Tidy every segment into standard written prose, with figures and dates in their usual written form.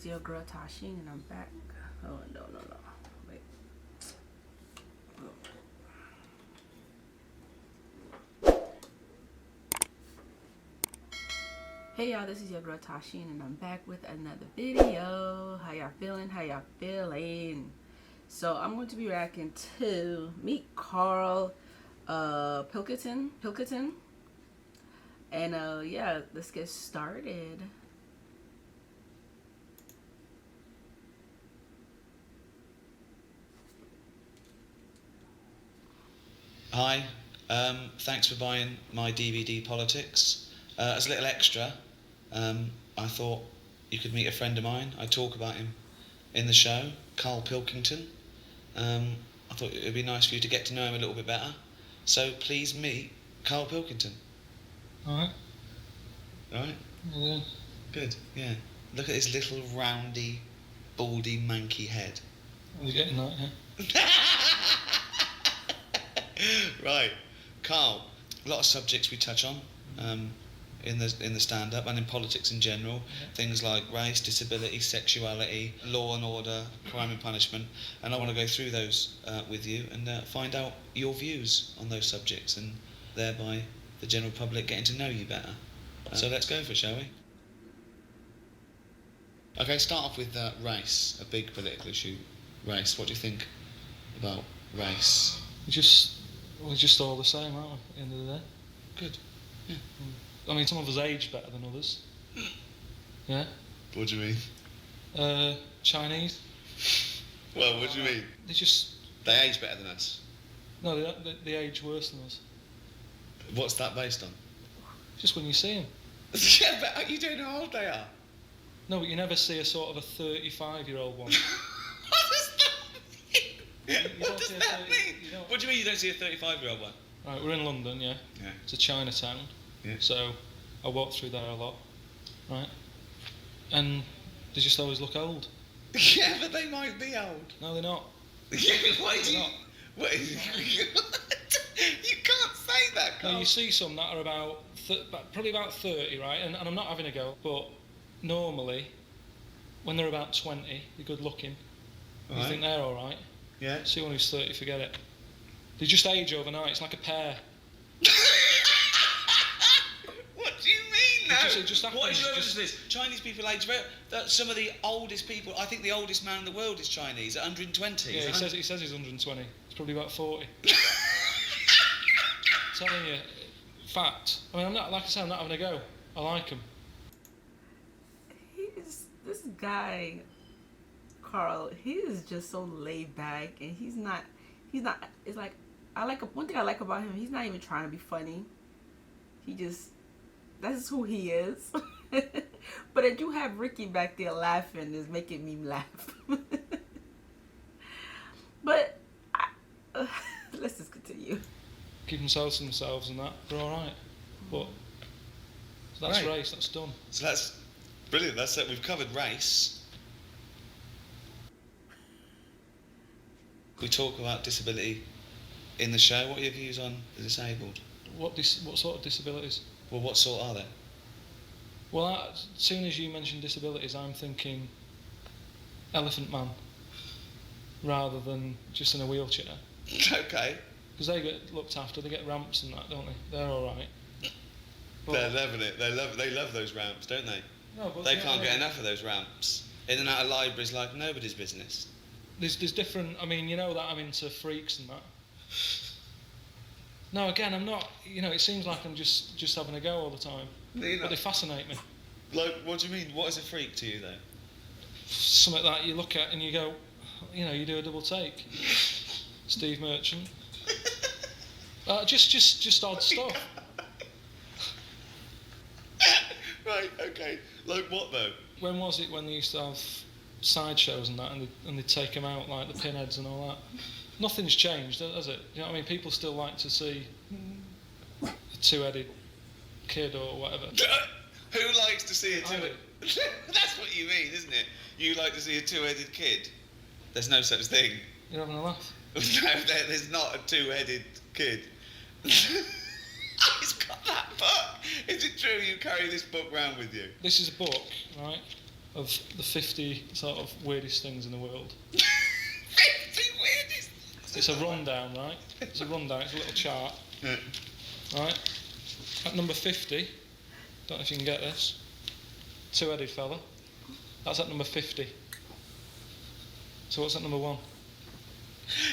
is your girl Tysheen, and I'm back. Oh, no. Wait. Oh. Hey y'all, this is your girl Tysheen, and I'm back with another video. How y'all feeling? So I'm going to be reacting to meet Karl Pilkington. And yeah, let's get started. Hi, thanks for buying my DVD Politics. As a little extra, I thought you could meet a friend of mine. I talk about him in the show, Karl Pilkington. I thought it would be nice for you to get to know him a little bit better. So please meet Karl Pilkington. Alright. Right? Yeah. Good, yeah. Look at his little roundy, baldy, manky head. Are you getting that, yeah? Right, Karl. A lot of subjects we touch on in the stand-up and in politics in general. Yeah. Things like race, disability, sexuality, law and order, crime and punishment. And I want to go through those with you and find out your views on those subjects, and thereby the general public getting to know you better. So let's go for it, shall we? Okay, start off with race, a big political issue. Race. What do you think about race? We're just all the same, aren't we, at the end of the day? Good. Yeah. I mean, some of us age better than others. Yeah? What do you mean? Chinese. Well, what do you mean? They age better than us. No, they age worse than us. What's that based on? Just when you see them. Yeah, but you don't know how old they are. No, but you never see a sort of a 35-year-old one. What does that mean? What does that mean? What do you mean you don't see a 35-year-old one? Right, we're in London, yeah? Yeah. It's a Chinatown. Yeah. So I walk through there a lot, right? And they just always look old. Yeah, but they might be old. No, they're not. Yeah, why do They're you... not. Wait, you can't say that, Carl. No, you see some that are probably about 30, right? And I'm not having a go, but normally, when they're about 20, they're good looking. Right. You think they're all right. Yeah. See one who's 30, forget it. They just age overnight. It's like a pear. What do you mean, though? It just happens. What is your evidence of this? Chinese people age very... Some of the oldest people... I think the oldest man in the world is Chinese, at 120. Yeah, he says he's 120. He's probably about 40. Telling you, fact. I mean, I'm not, like I said, I'm not having a go. I like him. This guy, Karl, he is just so laid back, and he's not, it's like, one thing I like about him, he's not even trying to be funny. That's just who he is. But I do have Ricky back there laughing, is making me laugh. But, let's just continue. Keep themselves to themselves and that, they're alright. But that's Right. race, that's done. So that's brilliant. That's it. We've covered race. We talk about disability in the show. What are your views on the disabled? What sort of disabilities? Well, what sort are they? Well, as soon as you mention disabilities, I'm thinking Elephant Man, rather than just in a wheelchair. Okay. Because they get looked after, they get ramps and that, don't they? They're alright. They're loving it. They love those ramps, don't they? No, but They can't get enough of those ramps. In and out of libraries like nobody's business. There's different, I mean, you know that I'm into freaks and that. No, again, I'm not, it seems like I'm just having a go all the time. But they fascinate me. Like, what do you mean? What is a freak to you, though? Something that you look at and you go, you do a double take. Steve Merchant. Just odd stuff. Right, okay. Like what, though? When was it when they used to have sideshows and that, and they'd take them out, like the pinheads and all that? Nothing's changed, has it? You know what I mean? People still like to see a two-headed kid or whatever. Who likes to see a two-headed... That's what you mean, isn't it? You like to see a two-headed kid? There's no such thing. You're having a laugh? No, there's not a two-headed kid. He's got that book. Is it true you carry this book round with you? This is a book, right? of the 50 sort of weirdest things in the world. 50 weirdest. It's a rundown, right? It's a rundown. It's a little chart. Yeah. Right. At number 50, don't know if you can get this. Two-headed fella. That's at number 50. So what's at number 1?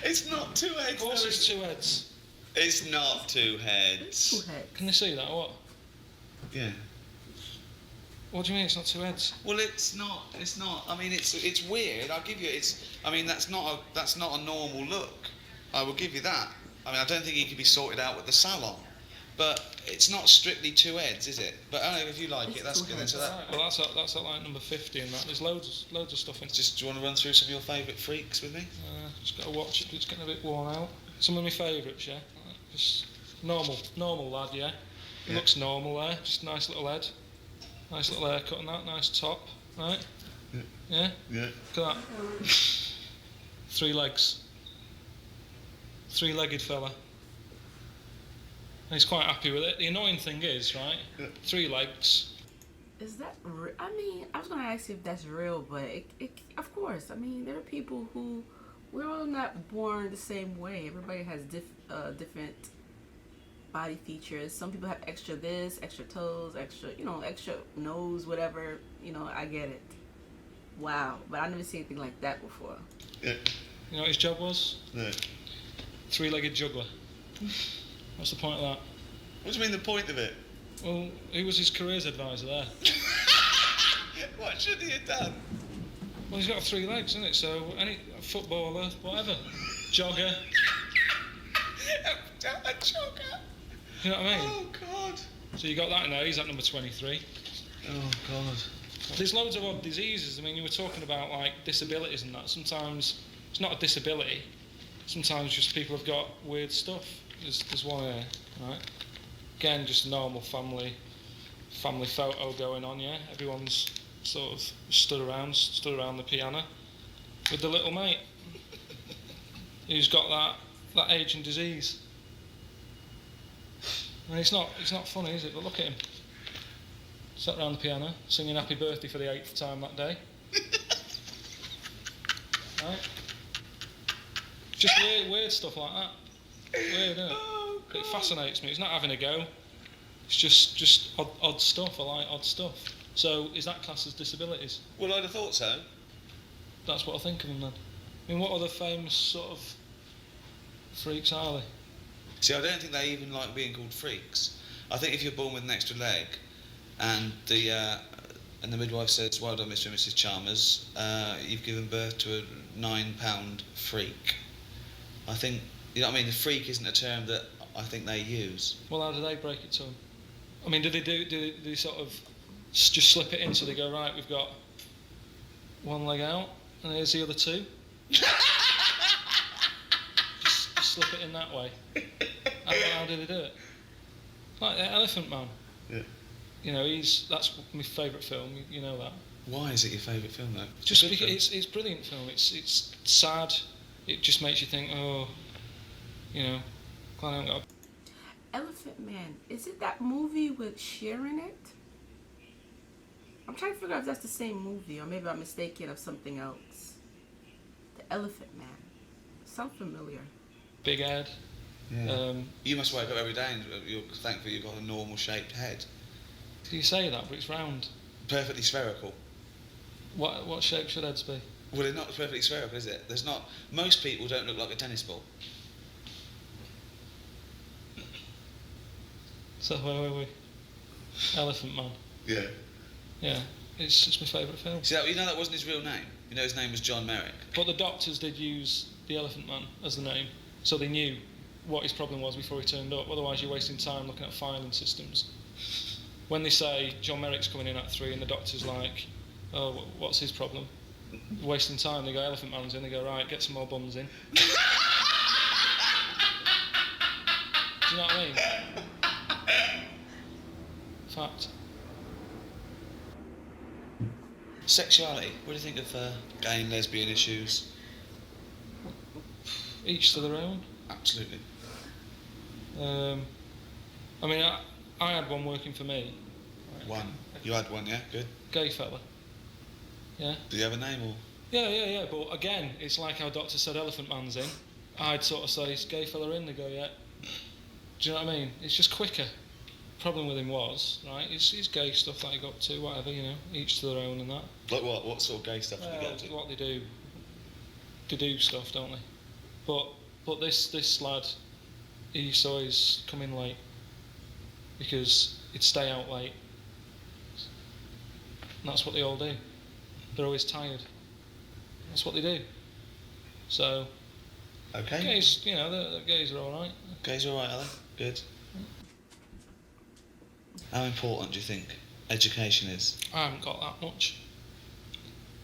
It's not two heads. Of course, it's 2 heads. It's not 2 heads. Two heads. Can you see that or what? Yeah. What do you mean it's not 2 heads? Well, it's not. It's not. I mean, it's weird. I'll give you. I mean, that's not a normal look. I will give you that. I mean, I don't think he could be sorted out with the salon. But it's not strictly 2 heads, is it? But I don't know if you like it. That's good. Then, so that. Right, well, that's at like number 50 and that. There's loads of stuff in. Do you want to run through some of your favourite freaks with me? Just got to watch it. It's getting a bit worn out. Some of my favourites, yeah. Just normal lad, yeah. He looks normal there. Just nice little head, nice little haircut and that. Nice top, right? Yeah. Yeah. Look at that. 3 legs. 3-legged fella. And he's quite happy with it. The annoying thing is, right? 3 legs. Is that I mean, I was going to ask you if that's real, but it of course. I mean, there are people who, we're all not born the same way. Everybody has different body features. Some people have extra this, extra toes, extra nose, whatever. I get it. Wow. But I've never seen anything like that before. Yeah. You know what his job was? No. 3-legged juggler. What's the point of that? What do you mean the point of it? Well, who was his careers advisor there? What should he have done? Well, he's got 3 legs, isn't it? So any footballer, whatever, jogger. A jogger. You know what I mean? Oh God. So you got that now. He's at number 23. Oh God. There's loads of odd diseases. I mean, you were talking about like disabilities and that. Sometimes it's not a disability. Sometimes just people have got weird stuff. There's one here, right? Again, just a normal family photo going on. Yeah, everyone's sort of stood around the piano with the little mate who's got that aging disease. And it's not funny, is it? But look at him. Sat around the piano, singing happy birthday for the 8th time that day. Right? Just weird stuff like that. Weird, isn't it? Oh, It fascinates me. It's not having a go. It's just odd stuff. I like odd stuff. So is that classed as disabilities? Well, I'd have thought so. That's what I think of them then. I mean, what other famous sort of freaks are they? See, I don't think they even like being called freaks. I think if you're born with an extra leg, and the midwife says, "Well done, Mr. and Mrs. Chalmers, you've given birth to a £9 freak." I think, you know what I mean. The freak isn't a term that I think they use. Well, how do they break it to them? I mean, do they sort of just slip it in so they go, right, we've got 1 leg out, and here's the other 2? just slip it in that way. How do they do it? Like the Elephant Man. Yeah. You know, that's my favourite film. You know that. Why is it your favourite film though? Just because it's a brilliant film. It's sad. It just makes you think, oh, you know, glad I haven't got. Elephant Man. Is it that movie with Cher in it? I'm trying to figure out if that's the same movie or maybe I'm mistaken of something else. The Elephant Man. Sounds familiar. Big head. Yeah. You must wake up every day and you're thankful you've got a normal shaped head. You say that, but it's round. Perfectly spherical. What shape should heads be? Well, it's not perfectly spherical, is it? There's not. Most people don't look like a tennis ball. So where were we? Elephant Man. Yeah. Yeah, it's my favourite film. See, you know that wasn't his real name. You know his name was John Merrick. But the doctors did use the Elephant Man as the name, so they knew what his problem was before he turned up. Otherwise, you're wasting time looking at filing systems. When they say John Merrick's coming in at 3 and the doctor's like, oh, what's his problem? Wasting time. They go, Elephant Man's in. They go, right, get some more bums in. Do you know what I mean? Fact. Sexuality. What do you think of gay and lesbian issues? Each to their own. Absolutely. I mean, I had one working for me. One. You had one, yeah? Good. Gay fella. Yeah. Do you have a name or? Yeah. But again, it's like how Doctor said Elephant Man's in. I'd sort of say, is gay fella in? They go, yeah. Do you know what I mean? It's just quicker. Problem with him was, right, his gay stuff that he got to, whatever, you know, each to their own and that. Like what? What sort of gay stuff did you get to? What they do. They do stuff, don't they? But this lad, he used to always come in late because he'd stay out late. And that's what they all do. They're always tired. That's what they do. So, Okay. gays, you know, the gays are alright. Gays are alright, are they? Good. How important do you think education is? I haven't got that much.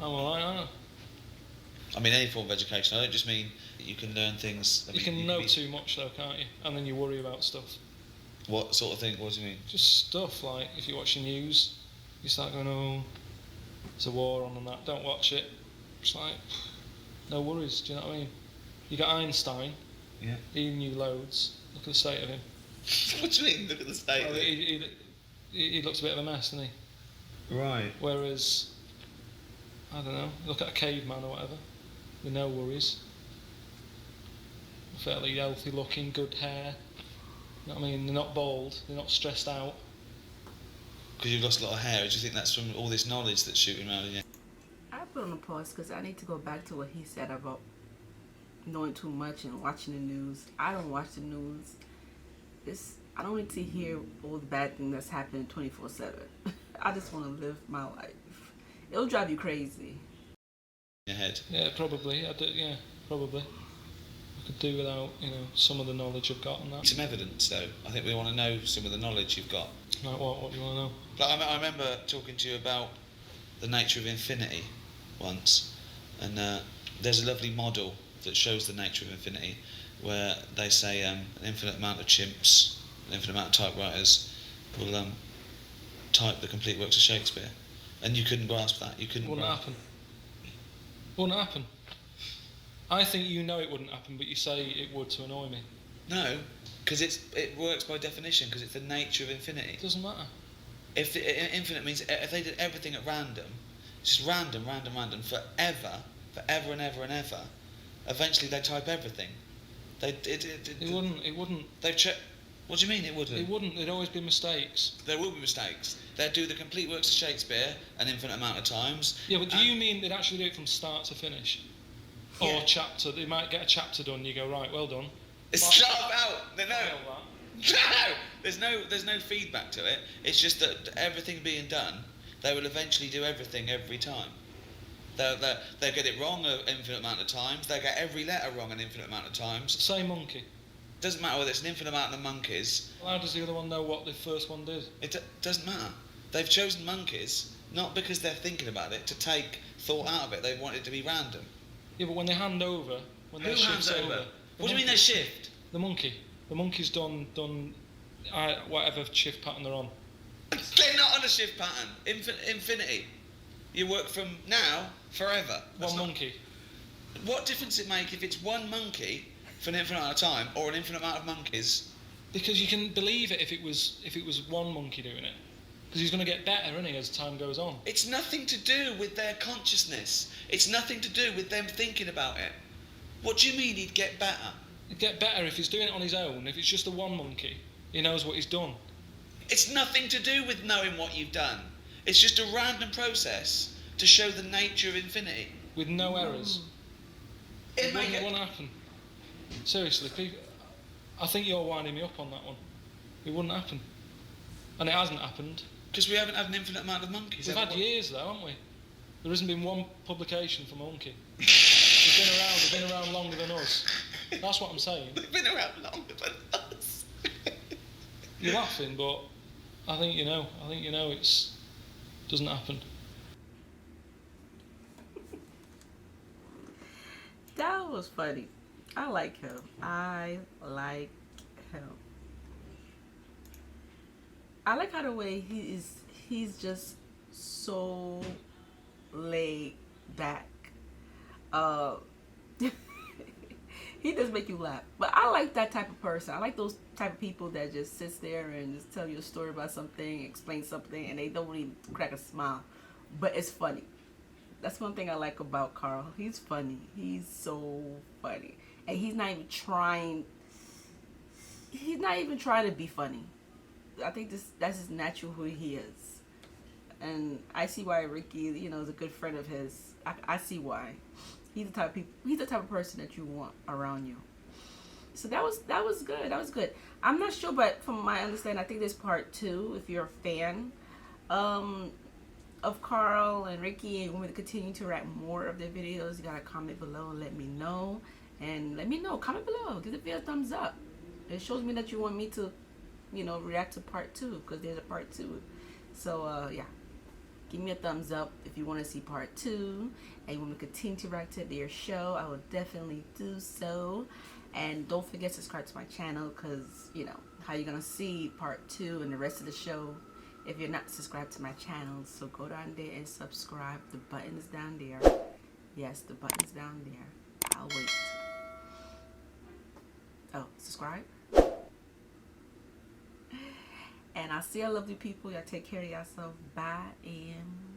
I'm alright, aren't I? I mean, any form of education. I don't just mean that you can learn things. You can know too much though, can't you? And then you worry about stuff. What sort of thing? What do you mean? Just stuff like if you watch the news, you start going, oh, there's a war on and that. Don't watch it. It's like, no worries. Do you know what I mean? You got Einstein. Yeah. He knew loads. Look at the state of him. What do you mean? Look at the state of him. He looks a bit of a mess, doesn't he? Right. Whereas, I don't know, look at a caveman or whatever, with no worries. Fairly healthy looking, good hair. You know what I mean? They're not bald, they're not stressed out. Because you've lost a lot of hair, do you think that's from all this knowledge that's shooting around in you? I put on a pause because I need to go back to what he said about knowing too much and watching the news. I don't watch the news. I don't need to hear all the bad things that's happening 24/7. I just want to live my life. It'll drive you crazy. Your head. Yeah, probably. Yeah, probably. I could do without, you know, some of the knowledge I've got on that. Some evidence, though. I think we want to know some of the knowledge you've got. Like what? What do you want to know? Like, I remember talking to you about the nature of infinity once, and there's a lovely model that shows the nature of infinity, where they say an infinite amount of chimps, an infinite amount of typewriters will type the complete works of Shakespeare, and you couldn't grasp that. You couldn't. Wouldn't happen. Wouldn't happen. I think you know it wouldn't happen, but you say it would to annoy me. No, because it works by definition, because it's the nature of infinity. It doesn't matter. If infinite means if they did everything at random, just random, forever and ever, eventually they type everything. It wouldn't. They've checked. What do you mean it wouldn't? It wouldn't. There'd always be mistakes. There will be mistakes. They'd do the complete works of Shakespeare an infinite amount of times. Yeah, but do you mean they'd actually do it from start to finish? Or Yeah. chapter? They might get a chapter done. You go, right, well done. It's sharp out. No. There's no feedback to it. It's just that everything being done, they will eventually do everything every time. They'll get it wrong an infinite amount of times. They'll get every letter wrong an infinite amount of times. Say monkey. Doesn't matter whether it's an infinite amount of monkeys. Well, how does the other one know what the first one did? It doesn't matter. They've chosen monkeys not because they're thinking about it to take thought out of it. They want it to be random. Yeah, but when they hand over, when Who their hands shift's over? What do you mean they shift? The monkey. The monkey's done whatever shift pattern they're on. They're not on a shift pattern. Infinity. You work from now forever. One monkey. What difference does it make if it's one monkey for an infinite amount of time or an infinite amount of monkeys? Because you can believe it if it was one monkey doing it. Because he's going to get better, isn't he, as time goes on. It's nothing to do with their consciousness. It's nothing to do with them thinking about it. What do you mean he'd get better? He'd get better if he's doing it on his own. If it's just the one monkey, he knows what he's done. It's nothing to do with knowing what you've done. It's just a random process to show the nature of infinity. With no errors. It wouldn't happen. Seriously, people, I think you're winding me up on that one. It wouldn't happen. And it hasn't happened. Because we haven't had an infinite amount of monkeys. We've had years though, haven't we? There hasn't been one publication from a monkey. They've been around longer than us. That's what I'm saying. They've been around longer than us. You're laughing, but I think you know it doesn't happen. That was funny. I like him. I like how the way he's just so laid back. He does make you laugh. But I like that type of person. I like those type of people that just sits there and just tell you a story about something, explain something, and they don't even crack a smile. But it's funny. That's one thing I like about Karl. He's funny. He's so funny, and he's not even trying. He's not even trying to be funny. I think that's just natural who he is, and I see why Ricky, you know, is a good friend of his. I see why. He's the type of he's the type of person that you want around you. So that was good. That was good. I'm not sure, but from my understanding, I think there's part 2. If you're a fan of Karl and Ricky and you want me to continue to write more of their videos, you gotta comment below and let me know. And let me know. Comment below. Give the video a thumbs up. It shows me that you want me to, you know, react to part 2, because there's a part 2. So yeah, give me a thumbs up if you want to see part 2 and you want me to continue to react to their show. I will definitely do so. And don't forget to subscribe to my channel, because you know how you're gonna see part 2 and the rest of the show if you're not subscribed to my channel. So go down there and subscribe. The button is down there. Yes, the button's down there. I'll wait. Oh, subscribe. And I'll see you lovely people. Y'all take care of yourself. Bye and